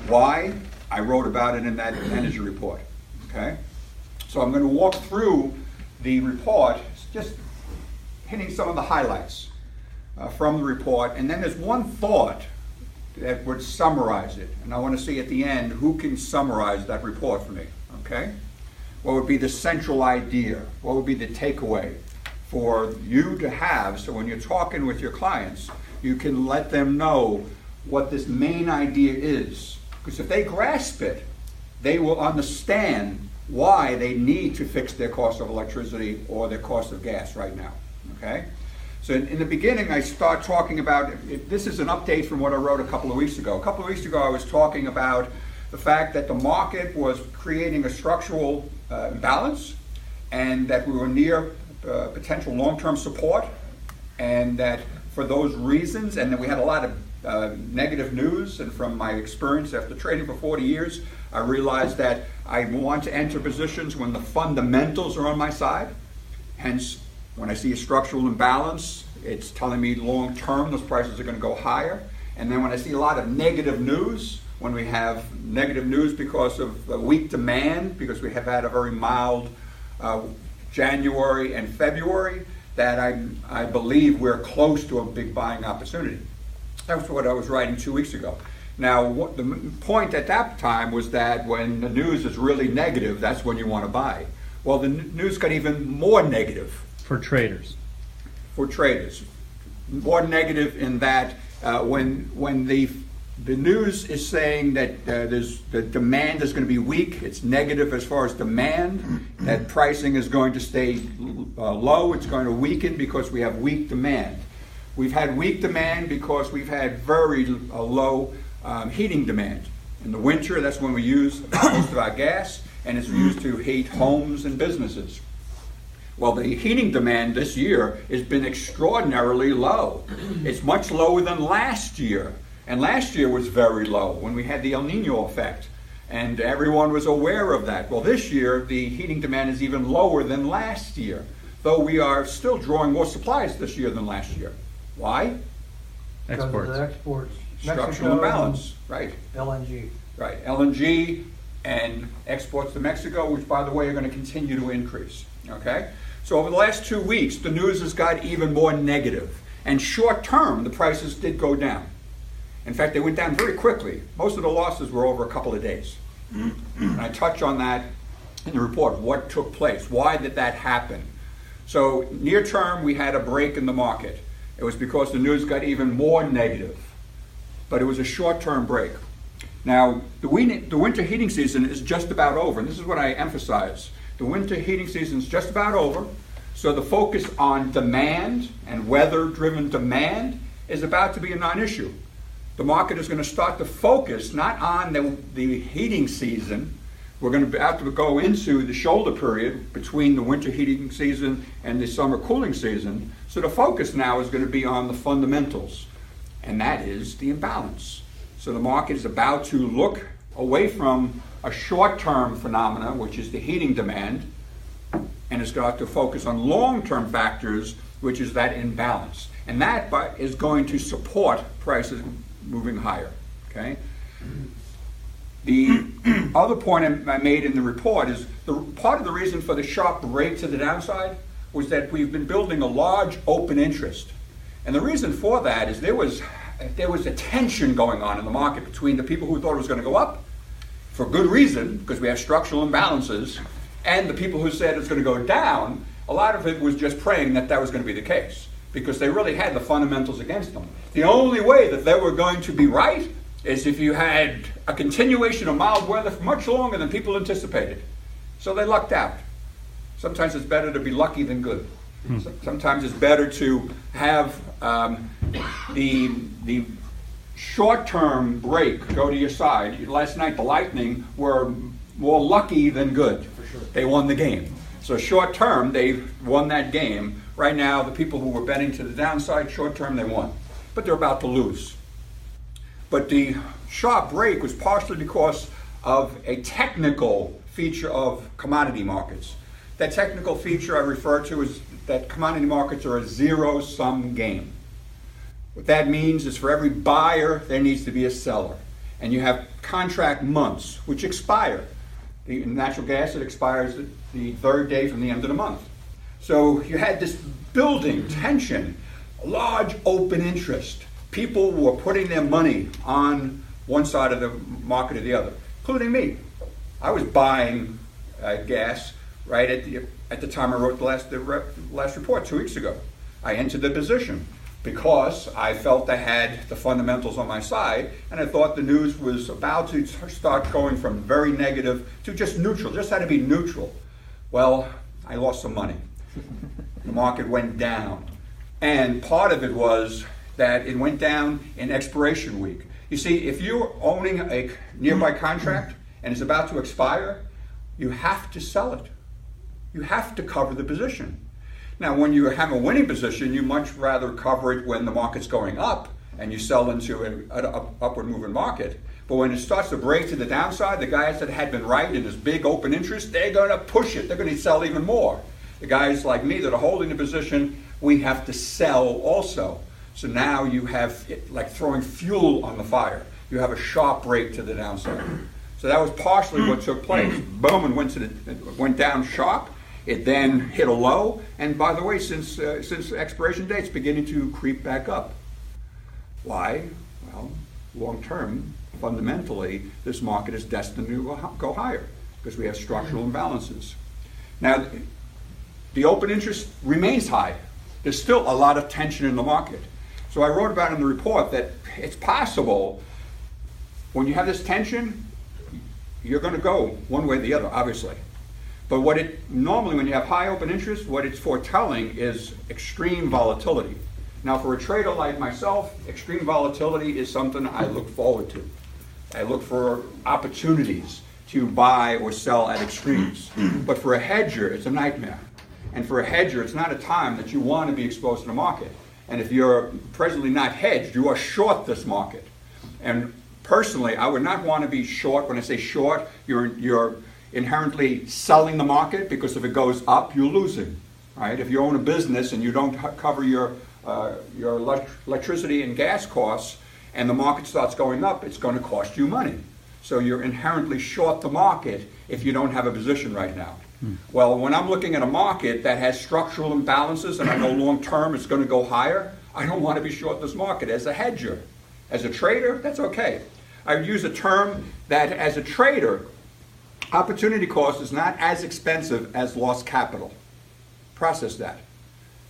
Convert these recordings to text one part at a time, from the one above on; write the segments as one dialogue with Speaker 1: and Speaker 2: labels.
Speaker 1: Why? I wrote about it in that energy report. Okay? So I'm going to walk through the report, just hitting some of the highlights from the report, and then there's one thought that would summarize it, and I want to see at the end who can summarize that report for me. Okay? What would be the central idea? What would be the takeaway for you to have, so when you're talking with your clients, you can let them know what this main idea is. Because if they grasp it, they will understand why they need to fix their cost of electricity or their cost of gas right now. Okay? So in the beginning, I start talking about, this is an update from what I wrote a couple of weeks ago. A couple of weeks ago, I was talking about the fact that the market was creating a structural imbalance, and that we were near potential long-term support, and that for those reasons, and then we had a lot of negative news, and from my experience after trading for 40 years, I realized that I want to enter positions when the fundamentals are on my side. Hence, when I see a structural imbalance, it's telling me long-term those prices are going to go higher. And then when I see a lot of negative news, when we have negative news because of weak demand, because we have had a very mild January and February, that I believe we're close to a big buying opportunity. That was what I was writing 2 weeks ago. Now, the point at that time was that when the news is really negative, that's when you want to buy. Well, the news got even more negative.
Speaker 2: For traders.
Speaker 1: For traders. More negative in that when the news is saying that the demand is going to be weak, it's negative as far as demand, that pricing is going to stay low, it's going to weaken because we have weak demand. We've had weak demand because we've had very low heating demand. In the winter, that's when we use most of our gas, and it's used to heat homes and businesses. Well, the heating demand this year has been extraordinarily low. It's much lower than last year. And last year was very low when we had the El Nino effect. And everyone was aware of that. Well, this year, the heating demand is even lower than last year, though we are still drawing more supplies this year than last year. Why?
Speaker 3: Because of the exports.
Speaker 1: Structural imbalance, right?
Speaker 3: LNG.
Speaker 1: Right, LNG and exports to Mexico, which, by the way, are going to continue to increase. Okay? So over the last 2 weeks, the news has got even more negative. And short term, the prices did go down. In fact, they went down very quickly. Most of the losses were over a couple of days. And I touch on that in the report, what took place, why did that happen. So near term, we had a break in the market. It was because the news got even more negative. But it was a short-term break. Now, the winter heating season is just about over, and this is what I emphasize. The winter heating season is just about over, so the focus on demand and weather-driven demand is about to be a non-issue. The market is going to start to focus not on the heating season. We're going to have to go into the shoulder period between the winter heating season and the summer cooling season. So the focus now is going to be on the fundamentals, and that is the imbalance. So the market is about to look away from a short-term phenomena, which is the heating demand, and it's got to focus on long-term factors, which is that imbalance. And that is going to support prices moving higher, okay? The other point I made in the report is part of the reason for the sharp break to the downside was that we've been building a large open interest. And the reason for that is there was a tension going on in the market between the people who thought it was going to go up for good reason, because we have structural imbalances, and the people who said it's going to go down. A lot of it was just praying that that was going to be the case, because they really had the fundamentals against them. The only way that they were going to be right is if you had a continuation of mild weather for much longer than people anticipated. So they lucked out. Sometimes it's better to be lucky than good. Sometimes it's better to have the short-term break go to your side. Last night, the Lightning were more lucky than good. For sure. They won the game. So short-term, they won that game. Right now, the people who were betting to the downside, short-term, they won. But they're about to lose. But the sharp break was partially because of a technical feature of commodity markets. That technical feature I refer to is that commodity markets are a zero-sum game. What that means is for every buyer, there needs to be a seller. and you have contract months which expire. In natural gas, it expires the third day from the end of the month. So you had this building tension, large open interest. People were putting their money on one side of the market or the other, including me. I was buying gas right at the time I wrote the last report 2 weeks ago. I entered the position because I felt I had the fundamentals on my side, and I thought the news was about to start going from very negative to just neutral, just had to be neutral. Well, I lost some money. The market went down. And part of it was that it went down in expiration week. You see, if you're owning a nearby contract and it's about to expire, you have to sell it. You have to cover the position. Now, when you have a winning position, you much rather cover it when the market's going up and you sell into an upward moving market. But when it starts to break to the downside, the guys that had been right in this big open interest, they're going to push it. They're going to sell even more. The guys like me that are holding the position, we have to sell also. So now you have it like throwing fuel on the fire. You have a sharp break to the downside. So that was partially what took place. Boom, and went down sharp. It then hit a low, and by the way, since expiration date, it's beginning to creep back up. Why? Well, long term, fundamentally, this market is destined to go higher because we have structural imbalances. Now, the open interest remains high. There's still a lot of tension in the market. So I wrote about in the report that it's possible when you have this tension, you're going to go one way or the other, obviously. But normally when you have high open interest, what it's foretelling is extreme volatility. Now for a trader like myself, extreme volatility is something I look forward to. I look for opportunities to buy or sell at extremes. But for a hedger, it's a nightmare. And for a hedger, it's not a time that you want to be exposed to the market. And if you're presently not hedged, you are short this market. And personally, I would not want to be short. When I say short, you're inherently selling the market because if it goes up, you're losing, right? If you own a business and you don't cover your electricity and gas costs and the market starts going up, it's going to cost you money. So you're inherently short the market if you don't have a position right now. Well, when I'm looking at a market that has structural imbalances and I know long term it's going to go higher, I don't want to be short this market as a hedger. As a trader, that's okay. I use a term that as a trader, opportunity cost is not as expensive as lost capital. Process that.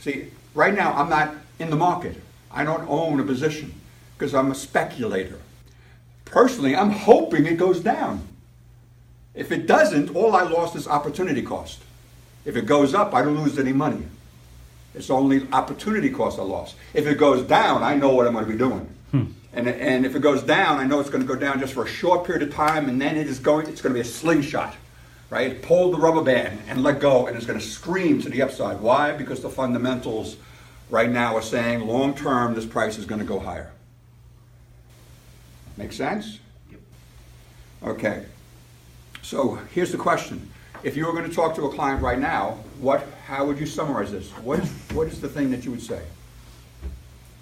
Speaker 1: See, right now I'm not in the market. I don't own a position because I'm a speculator. Personally, I'm hoping it goes down. If it doesn't, all I lost is opportunity cost. If it goes up, I don't lose any money. It's only opportunity cost I lost. If it goes down, I know what I'm going to be doing. And if it goes down, I know it's going to go down just for a short period of time, and then it's going to be a slingshot, right? Pull the rubber band and let go, and it's going to scream to the upside. Why? Because the fundamentals right now are saying long term this price is going to go higher. Make sense?
Speaker 2: Yep.
Speaker 1: Okay. So here's the question. If you were going to talk to a client right now, how would you summarize this? What is the thing that you would say?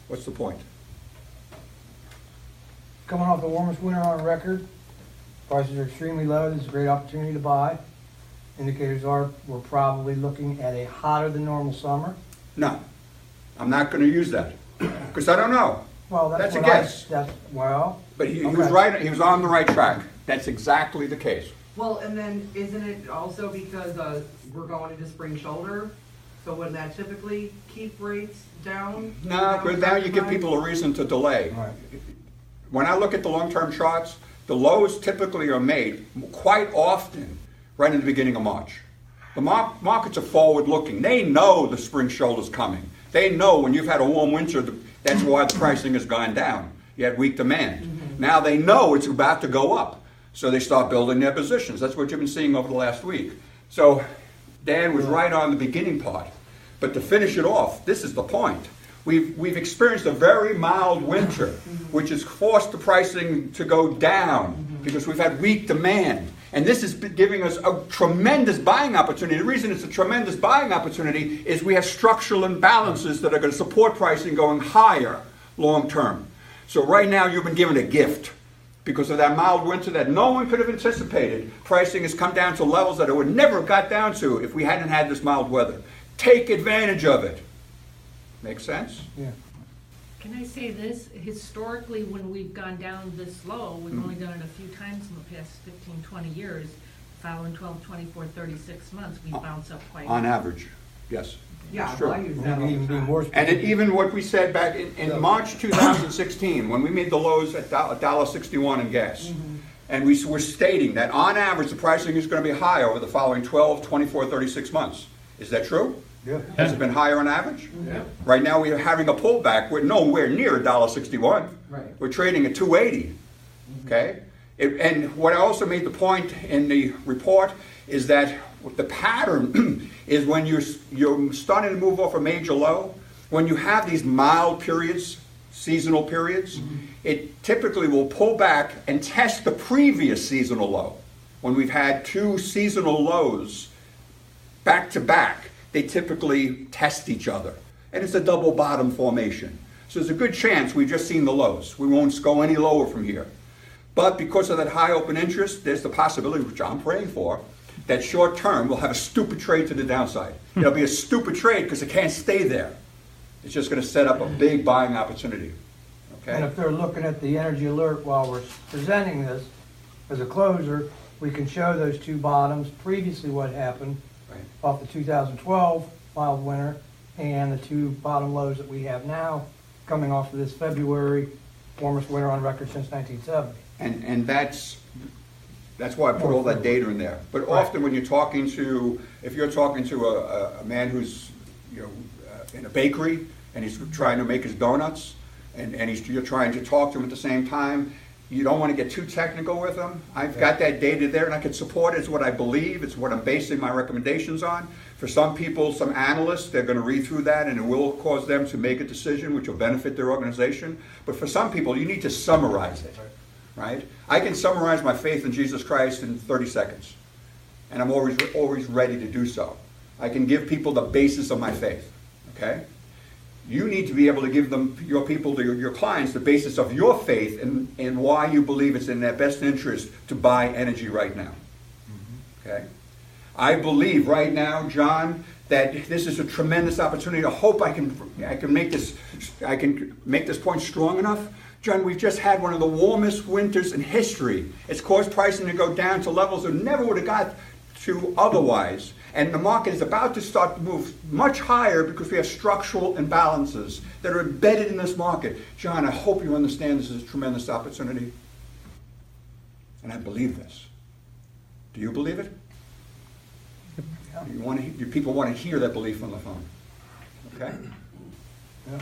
Speaker 1: What's the point?
Speaker 3: Coming off the warmest winter on record, prices are extremely low. This is a great opportunity to buy. Indicators are we're probably looking at a hotter than normal summer.
Speaker 1: No, I'm not going to use that because I don't know.
Speaker 3: Well, that's
Speaker 1: a guess. But he was right. He was on the right track. That's exactly the case.
Speaker 2: Well, and then isn't it also because we're going into spring shoulder? So wouldn't that typically keep rates down?
Speaker 1: No, because now you give people a reason to delay.
Speaker 3: Right.
Speaker 1: When I look at the long-term charts, the lows typically are made quite often right in the beginning of March. The markets are forward-looking. They know the spring shoulder's coming. They know when you've had a warm winter, that's why the pricing has gone down. You had weak demand. Mm-hmm. Now they know it's about to go up. So they start building their positions. That's what you've been seeing over the last week. So Dan was right on the beginning part. But to finish it off, this is the point. We've experienced a very mild winter, which has forced the pricing to go down because we've had weak demand. And this is giving us a tremendous buying opportunity. The reason it's a tremendous buying opportunity is we have structural imbalances that are going to support pricing going higher long term. So right now you've been given a gift. because of that mild winter that no one could have anticipated, pricing has come down to levels that it would never have got down to if we hadn't had this mild weather. Take advantage of it. Make sense?
Speaker 3: Yeah.
Speaker 4: Can I say this? Historically, when we've gone down this low, we've only done it a few times in the past 15, 20 years. Following 12, 24, 36 months, we bounce up quite a bit.
Speaker 1: On average, yes.
Speaker 2: Yeah,
Speaker 1: Sure.
Speaker 2: well, I use that all
Speaker 3: Maybe
Speaker 2: the
Speaker 3: even be
Speaker 2: time.
Speaker 3: more
Speaker 1: And
Speaker 3: specific.
Speaker 1: even what we said back in March 2016, when we made the lows at $1.61 in gas, and we were stating that on average the pricing is going to be higher over the following 12, 24, 36 months. Is that true?
Speaker 3: Yeah.
Speaker 1: Has it been higher on average?
Speaker 2: Yeah.
Speaker 1: Right now we are having a pullback. We're nowhere near $1.61.
Speaker 2: Right.
Speaker 1: We're trading at $2.80. Okay? And what I also made the point in the report is that the pattern is when you're starting to move off a major low, when you have these mild periods, seasonal periods, it typically will pull back and test the previous seasonal low. When we've had two seasonal lows back to back, they typically test each other. And it's a double bottom formation. So there's a good chance we've just seen the lows. We won't go any lower from here. But because of that high open interest, there's the possibility, which I'm praying for, that short term we'll have a stupid trade to the downside. It'll be a stupid trade because it can't stay there. It's just going to set up a big buying opportunity.
Speaker 3: And
Speaker 1: Okay?
Speaker 3: if they're looking at the energy alert while we're presenting this as a closer, we can show those two bottoms, previously what happened
Speaker 1: Right.
Speaker 3: off the 2012 mild winter, and the two bottom lows that we have now coming off of this February warmest winter on record since 1970.
Speaker 1: And that's why I put all that data in there. But often when you're talking to, if you're talking to a man who's, in a bakery and he's trying to make his donuts, and you're trying to talk to him at the same time, you don't want to get too technical with him. I've got that data there and I can support it. It's what I believe. It's what I'm basing my recommendations on. For some people, some analysts, they're going to read through that and it will cause them to make a decision which will benefit their organization. But for some people, you need to summarize it, right? I can summarize my faith in Jesus Christ in 30 seconds. And I'm always ready to do so. I can give people the basis of my faith, okay? You need to be able to give them, your people, your clients, the basis of your faith and why you believe it's in their best interest to buy energy right now. Okay? I believe right now, John, that this is a tremendous opportunity. I hope I can make this point strong enough. John, we've just had one of the warmest winters in history. It's caused pricing to go down to levels that never would have got to otherwise. And the market is about to start to move much higher because we have structural imbalances that are embedded in this market. John, I hope you understand this is a tremendous opportunity. And I believe this. Do you believe it? Do people want to hear that belief on the phone? Okay?
Speaker 3: Yeah.